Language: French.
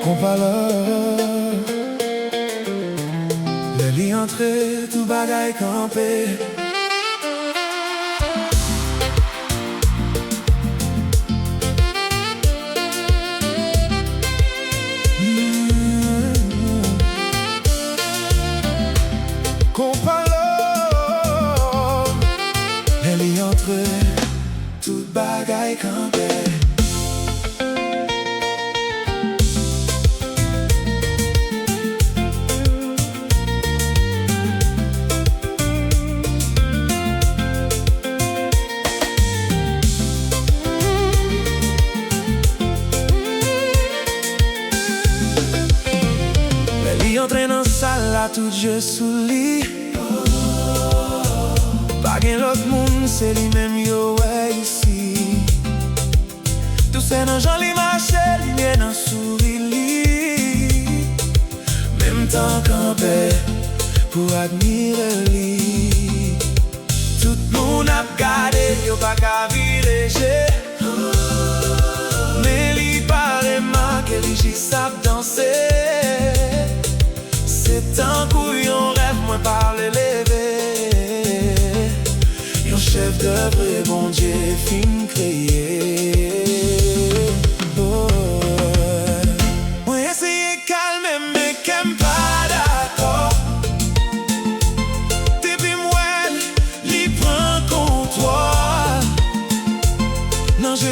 Compaleur, le lit entré, tout bagaille campé. Compaleur, le lit entré, tout bagaille campé. Entrer dans salle là, tout jeu sous lit. Pas gen l'autre monde, c'est lui-même yo ouais ici. Tout c'est dans Jean li marche, li vient dans souris li. Même temps campé pour admirer li. Tout moun ap gade, yo pas ka vireje. Mais li pare marqué, li jisap danser. C'est un coup, yon rêve, moi par l'élever. Yon chef d'œuvre, bon Dieu, fin créé. Oh. Moi essayer calme, mais qu'aime pas d'accord. Depuis moi, li prend comptoir. Non, je